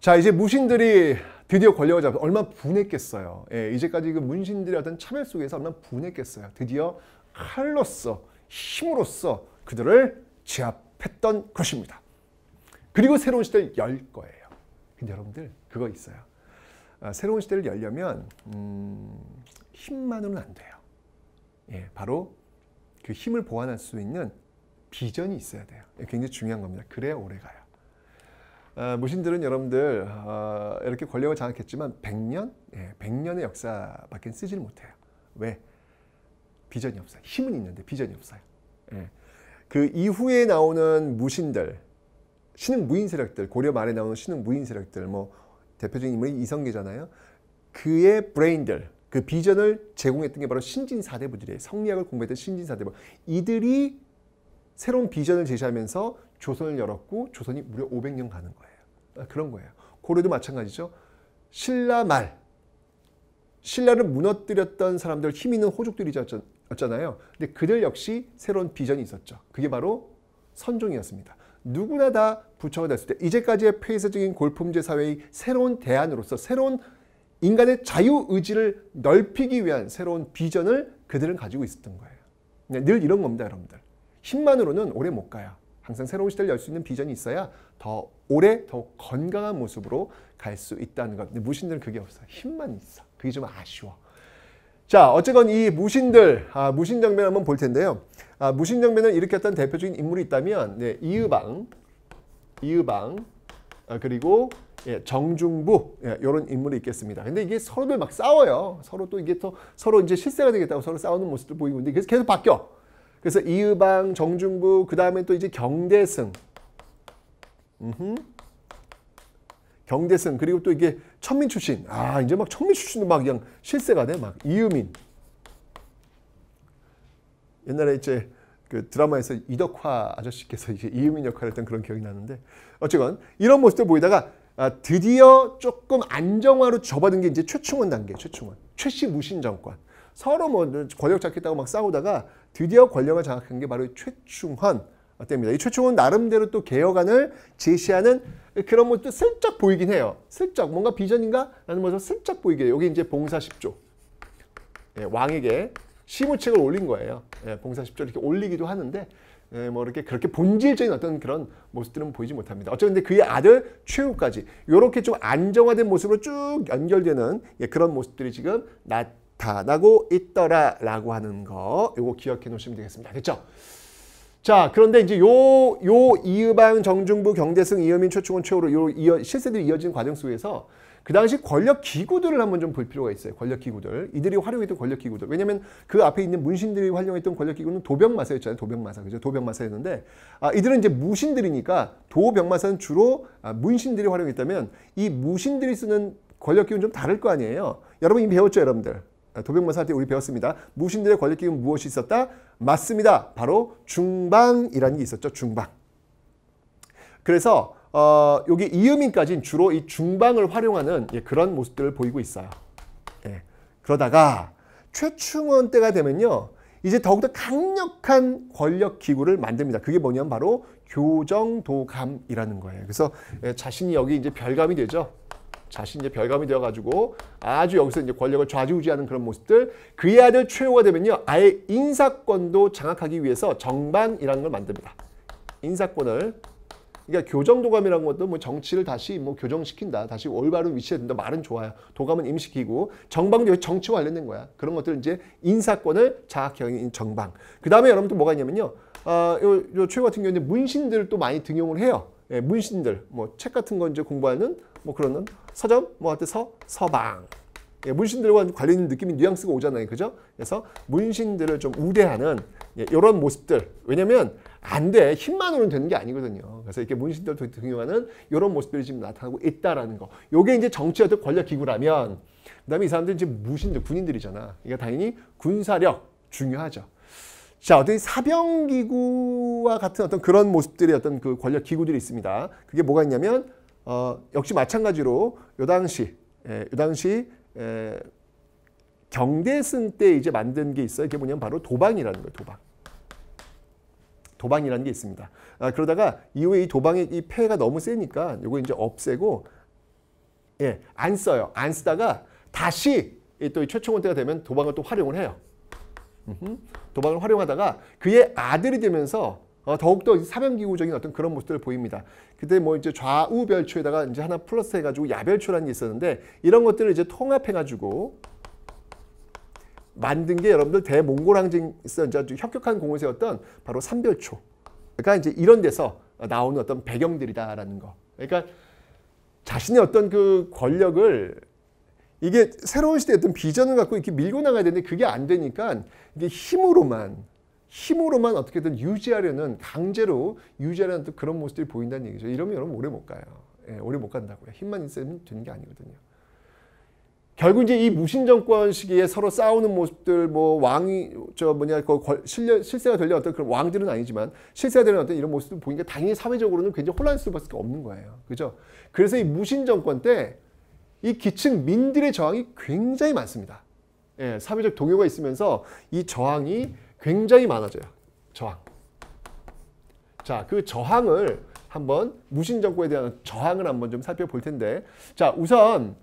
자, 이제 무신들이 드디어 권력을 잡아서 얼마나 분했겠어요. 예, 이제까지 그 문신들의 어떤 차별 속에서 얼마나 분했겠어요. 드디어 칼로서, 힘으로써 그들을 제압했던 것입니다. 그리고 새로운 시대를 열 거예요. 근데 여러분들 그거 있어요. 새로운 시대를 열려면 힘만으로는 안 돼요. 예, 바로 그 힘을 보완할 수 있는 비전이 있어야 돼요. 굉장히 중요한 겁니다. 그래야 오래가요. 무신들은 여러분들 이렇게 권력을 장악했지만 100년? 예, 100년의 역사밖에 쓰지를 못해요. 왜? 비전이 없어요. 힘은 있는데 비전이 없어요. 예. 그 이후에 나오는 무신들, 신흥 무인 세력들, 고려 말에 나오는 신흥 무인 세력들, 뭐 대표적인 인물이 이성계잖아요. 그의 브레인들, 그 비전을 제공했던 게 바로 신진사대부들이에요. 성리학을 공부했던 신진사대부. 이들이 새로운 비전을 제시하면서 조선을 열었고 조선이 무려 500년 가는 거예요. 그런 거예요. 고려도 마찬가지죠. 신라 말, 신라를 무너뜨렸던 사람들, 힘 있는 호족들이었잖아요. 근데 그들 역시 새로운 비전이 있었죠. 그게 바로 선종이었습니다. 누구나 다 부처가 됐을 때 이제까지의 폐쇄적인 골품제 사회의 새로운 대안으로서 새로운 인간의 자유의지를 넓히기 위한 새로운 비전을 그들은 가지고 있었던 거예요. 늘 이런 겁니다, 여러분들. 힘만으로는 오래 못 가요. 항상 새로운 시대를 열 수 있는 비전이 있어야 더 오래, 더 건강한 모습으로 갈 수 있다는 것. 근데 무신들은 그게 없어요. 힘만 있어. 그게 좀 아쉬워. 자, 어쨌건 이 무신들, 무신정변을 한번 볼 텐데요. 무신정변을 일으켰던 대표적인 인물이 있다면, 네, 이의방, 그리고 예, 정중부, 예, 이런 인물이 있겠습니다. 근데 이게 서로들 막 싸워요. 서로 또 이게 또 서로 이제 실세가 되겠다고 서로 싸우는 모습도 보이고, 근데 계속 바뀌어. 그래서 이의방, 정중부, 그 다음에 또 이제 경대승, 경대승, 그리고 또 이게 천민 출신. 이제 막 천민 출신도 막 그냥 실세가 돼. 막 이유민. 옛날에 이제 그 드라마에서 이덕화 아저씨께서 이제 이유민 역할을 했던 그런 기억이 나는데, 어쨌건 이런 모습들 보이다가 드디어 조금 안정화로 접어든 게 이제 최충원 단계, 최씨 무신 정권. 서로 뭐 권력 잡겠다고 막 싸우다가 드디어 권력을 장악한 게 바로 최충원 때입니다. 이 최충원 나름대로 또 개혁안을 제시하는 그런 것도 슬쩍 보이긴 해요. 슬쩍 뭔가 비전인가? 라는 모습 슬쩍 보이게 해요. 여기 이제 봉사 10조. 예, 왕에게 시무책을 올린 거예요. 예, 봉사 10조 이렇게 올리기도 하는데, 예, 뭐 이렇게 그렇게 본질적인 어떤 그런 모습들은 보이지 못합니다. 어쨌든 근데 그의 아들 최후까지 이렇게 좀 안정화된 모습으로 쭉 연결되는, 예, 그런 모습들이 지금 나타나고 있더라라고 하는 거, 요거 기억해 놓으시면 되겠습니다. 알겠죠? 자, 그런데 이제 요 이의방, 정중부, 경대승, 이의민, 최충원, 최후로 실세들이 이어진 과정 속에서 그 당시 권력 기구들을 한번 좀 볼 필요가 있어요. 권력 기구들. 이들이 활용했던 권력 기구들. 왜냐면 그 앞에 있는 문신들이 활용했던 권력 기구는 도병마사였잖아요. 도병마사. 그죠? 도병마사였는데, 이들은 이제 무신들이니까 도병마사는 주로 문신들이 활용했다면 이 무신들이 쓰는 권력 기구는 좀 다를 거 아니에요. 여러분 이미 배웠죠, 여러분들. 도병마사 할 때 우리 배웠습니다. 무신들의 권력 기구는 무엇이 있었다? 맞습니다. 바로 중방이라는 게 있었죠. 중방. 그래서 여기 이의민까지는 주로 이 중방을 활용하는, 예, 그런 모습들을 보이고 있어요. 예. 그러다가 최충원 때가 되면요, 이제 더욱더 강력한 권력 기구를 만듭니다. 그게 뭐냐면 바로 교정도감이라는 거예요. 그래서 자신이 여기 이제 별감이 되죠. 자신이 이제 별감이 되어가지고 아주 여기서 이제 권력을 좌지우지하는 그런 모습들. 그의 아들 최후가 되면요, 아예 인사권도 장악하기 위해서 정방이라는 걸 만듭니다. 인사권을. 그러니까 교정도감이라는 것도 뭐 정치를 다시 뭐 교정시킨다, 다시 올바른 위치에 둔다, 말은 좋아요. 도감은 임시키고, 정방도 정치와 관련된 거야. 그런 것들 이제 인사권을 장악하는 정방. 그 다음에 여러분들 뭐가 있냐면요, 요 최후 같은 경우는 문신들을 또 많이 등용을 해요. 예, 문신들, 뭐 책 같은 거 이제 공부하는 뭐 그런 서점, 뭐 할 때 서방. 예, 문신들과 관련 있는 느낌이 뉘앙스가 오잖아요, 그죠? 그래서 문신들을 좀 우대하는, 예, 이런 모습들. 왜냐면 안 돼. 힘만으로는 되는 게 아니거든요. 그래서 이렇게 문신들을 등용하는 이런 모습들이 지금 나타나고 있다라는 거. 요게 이제 정치와 권력 기구라면, 그다음에 이 사람들이 이제 무신들, 군인들이잖아. 그러니까 당연히 군사력 중요하죠. 자, 어떤 사병기구와 같은 어떤 그런 모습들의 어떤 그 권력 기구들이 있습니다. 그게 뭐가 있냐면, 역시 마찬가지로 요 당시 경대승 때 이제 만든 게 있어요. 이게 뭐냐면 바로 도방이라는 거예요. 도방이라는 게 있습니다. 그러다가 이후에 이 도방의 이 폐해가 너무 세니까 요거 이제 없애고 예, 안 써요. 안 쓰다가 다시 또 최충원 때가 되면 도방을 또 활용을 해요. 도방을 활용하다가 그의 아들이 되면서 더욱더 사변기구적인 어떤 그런 모습들을 보입니다. 그때 뭐 이제 좌우 별초에다가 이제 하나 플러스 해가지고 야별초라는 게 있었는데 이런 것들을 이제 통합해가지고 만든 게 여러분들 대몽골 항쟁에서 이제 아주 혁혁한 공을 세웠던 바로 삼별초. 그러니까 이제 이런 데서 나오는 어떤 배경들이다라는 거. 그러니까 자신의 어떤 그 권력을 이게 새로운 시대의 어떤 비전을 갖고 이렇게 밀고 나가야 되는데 그게 안 되니까 이게 힘으로만 어떻게든 유지하려는 강제로 유지하려는 또 그런 모습들이 보인다는 얘기죠. 이러면 여러분 오래 못 가요. 예, 오래 못 간다고요. 힘만 있으면 되는 게 아니거든요. 결국 이제 이 무신 정권 시기에 서로 싸우는 모습들, 뭐 왕이 실세가 되려 어떤 그런 왕들은 아니지만 실세가 되는 어떤 이런 모습들 보니까 당연히 사회적으로는 굉장히 혼란스러울 수밖에 없는 거예요. 그죠? 그래서 이 무신 정권 때 이 기층 민들의 저항이 굉장히 많습니다. 예, 사회적 동요가 있으면서 이 저항이 굉장히 많아져요. 저항. 자, 그 저항을 한번 무신 정권에 대한 저항을 한번 좀 살펴볼 텐데, 자, 우선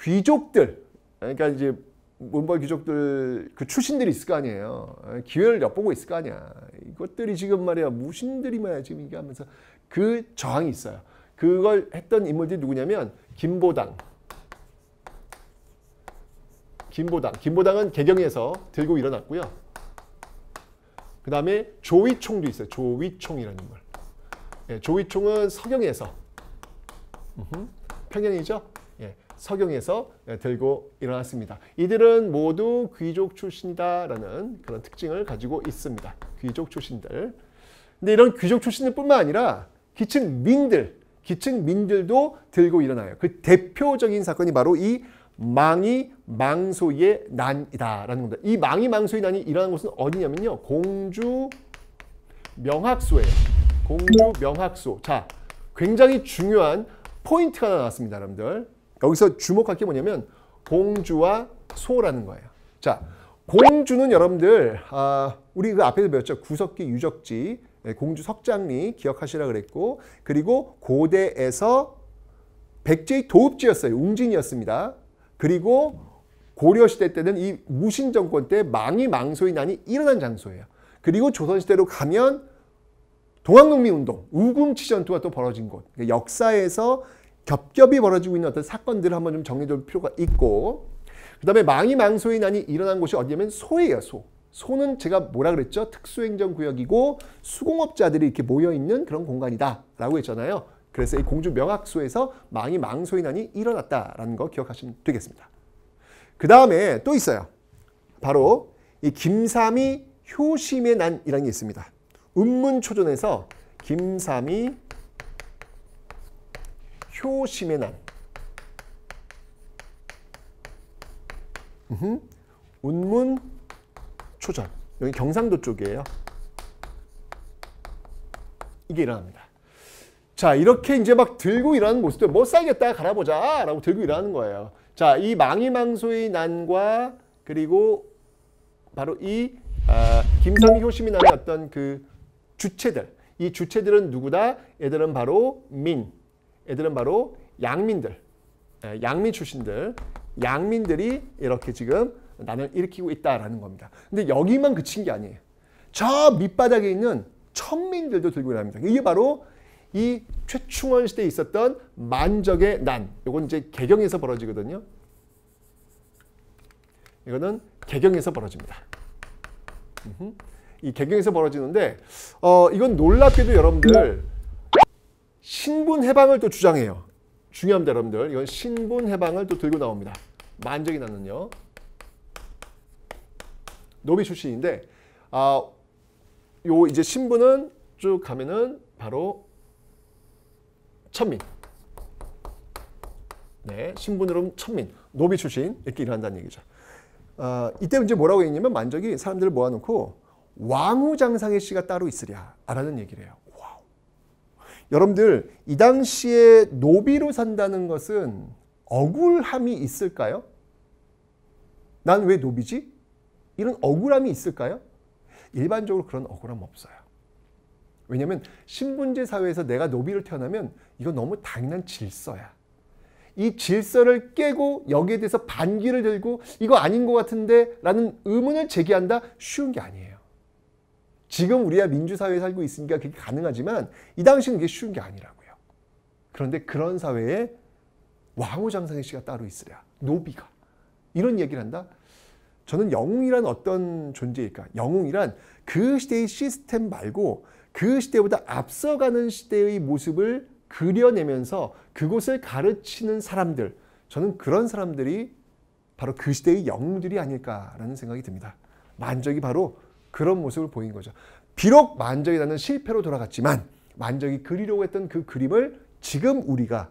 귀족들, 그러니까 이제 문벌 귀족들 그 출신들이 있을 거 아니에요. 기회를 엿보고 있을 거 아니야. 이것들이 지금 말이야 무신들이 말이야 지금 이게 하면서 그 저항이 있어요. 그걸 했던 인물들이 누구냐면 김보당은 개경에서 들고 일어났고요. 그 다음에 조위총도 있어요. 조위총이라는 인물. 예, 조위총은 서경에서 평양이죠. 예, 서경에서 들고 일어났습니다. 이들은 모두 귀족 출신이다라는 그런 특징을 가지고 있습니다. 귀족 출신들. 근데 이런 귀족 출신들뿐만 아니라 기층민들도 들고 일어나요. 그 대표적인 사건이 바로 이 망이 망소의 난이다라는 겁니다. 이 망이 망소의 난이 일어난 곳은 어디냐면요. 공주 명학소예요. 공주 명학소. 자, 굉장히 중요한 포인트가 나왔습니다, 여러분들. 여기서 주목할 게 뭐냐면 공주와 소라는 거예요. 자, 공주는 여러분들 우리 그 앞에서 배웠죠. 구석기 유적지 공주 석장리 기억하시라 그랬고, 그리고 고대에서 백제의 도읍지였어요. 웅진이었습니다. 그리고 고려시대 때는 이 무신정권 때 망이 망소의 난이 일어난 장소예요. 그리고 조선시대로 가면 동학농민운동, 우금치 전투가 또 벌어진 곳. 그러니까 역사에서 겹겹이 벌어지고 있는 어떤 사건들을 한번 좀 정리해둘 필요가 있고, 그 다음에 망이 망소의 난이 일어난 곳이 어디냐면 소예요. 소는 제가 뭐라 그랬죠? 특수행정구역이고 수공업자들이 이렇게 모여있는 그런 공간이다 라고 했잖아요. 그래서 이 공주 명학소에서 망이 망소의 난이 일어났다라는 거 기억하시면 되겠습니다. 그 다음에 또 있어요. 바로 이 김삼이 효심의 난이라는 게 있습니다. 운문초전에서 김삼이 효심의 난. 운문초전. 여기 경상도 쪽이에요. 이게 일어납니다. 자, 이렇게 이제 막 들고 일어나는 모습들, 뭐 쌀겠다 갈아보자 라고 들고 일어나는 거예요. 자, 이 망이망소의 난과 그리고 바로 이 김삼이 효심이 난의 어떤 그 주체들, 이 주체들은 누구다? 얘들은 바로 얘들은 바로 양민들, 양민 출신들, 양민들이 이렇게 지금 난을 일으키고 있다라는 겁니다. 근데 여기만 그친 게 아니에요. 저 밑바닥에 있는 천민들도 들고 일어납니다. 이게 바로 이 최충원 시대에 있었던 만적의 난. 이건 이제 개경에서 벌어지거든요. 이거는 개경에서 벌어집니다. 이 개경에서 벌어지는데 이건 놀랍게도 여러분들 신분해방을 또 주장해요. 중요합니다, 여러분들. 이건 신분해방을 또 들고 나옵니다. 만적의 난은요. 노비 출신인데 요 이제 신분은 쭉 가면은 바로 천민. 네, 신분으로는 천민, 노비 출신 이렇게 일어난다는 얘기죠. 이때 이제 뭐라고 했냐면 만적이 사람들을 모아놓고 왕후장상의 씨가 따로 있으랴라는 얘기를 해요. 와우. 여러분들 이 당시에 노비로 산다는 것은 억울함이 있을까요? 난 왜 노비지? 이런 억울함이 있을까요? 일반적으로 그런 억울함 없어요. 왜냐하면 신분제 사회에서 내가 노비로 태어나면 이건 너무 당연한 질서야. 이 질서를 깨고 여기에 대해서 반기를 들고 이거 아닌 것 같은데 라는 의문을 제기한다? 쉬운 게 아니에요. 지금 우리가 민주사회에 살고 있으니까 그게 가능하지만 이 당시는 그게 쉬운 게 아니라고요. 그런데 그런 사회에 왕후장상의 씨가 따로 있으랴. 노비가. 이런 얘기를 한다? 저는 영웅이란 어떤 존재일까? 영웅이란 그 시대의 시스템 말고 그 시대보다 앞서가는 시대의 모습을 그려내면서 그곳을 가르치는 사람들, 저는 그런 사람들이 바로 그 시대의 영웅들이 아닐까라는 생각이 듭니다. 만적이 바로 그런 모습을 보인 거죠. 비록 만적이 나는 실패로 돌아갔지만 만적이 그리려고 했던 그 그림을 지금 우리가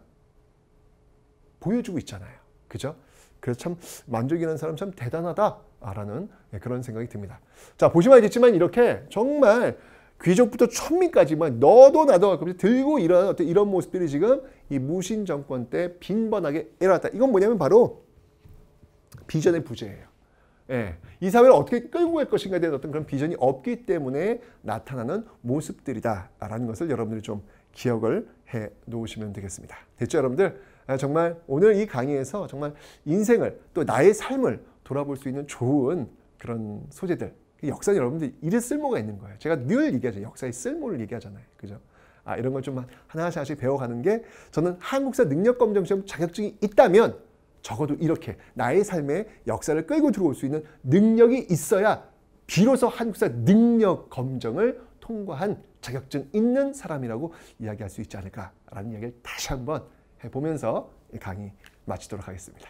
보여주고 있잖아요. 그죠? 그래서 참 만적이라는 사람 참 대단하다라는 그런 생각이 듭니다. 자, 보시면 알겠지만 이렇게 정말 귀족부터 천민까지만 너도 나도 들고 일어나는 어떤 이런 모습들이 지금 이 무신 정권 때 빈번하게 일어났다. 이건 뭐냐면 바로 비전의 부재예요. 예, 이 사회를 어떻게 끌고 갈 것인가에 대한 어떤 그런 비전이 없기 때문에 나타나는 모습들이다라는 것을 여러분들이 좀 기억을 해 놓으시면 되겠습니다. 됐죠, 여러분들? 정말 오늘 이 강의에서 정말 인생을 또 나의 삶을 돌아볼 수 있는 좋은 그런 소재들. 역사는 여러분들 이래 쓸모가 있는 거예요. 제가 늘 얘기하죠. 역사의 쓸모를 얘기하잖아요. 그죠? 이런 걸 좀 하나씩 배워가는 게 저는 한국사 능력검정시험 자격증이 있다면 적어도 이렇게 나의 삶에 역사를 끌고 들어올 수 있는 능력이 있어야 비로소 한국사 능력검정을 통과한 자격증 있는 사람이라고 이야기할 수 있지 않을까라는 이야기를 다시 한번 해보면서 이 강의 마치도록 하겠습니다.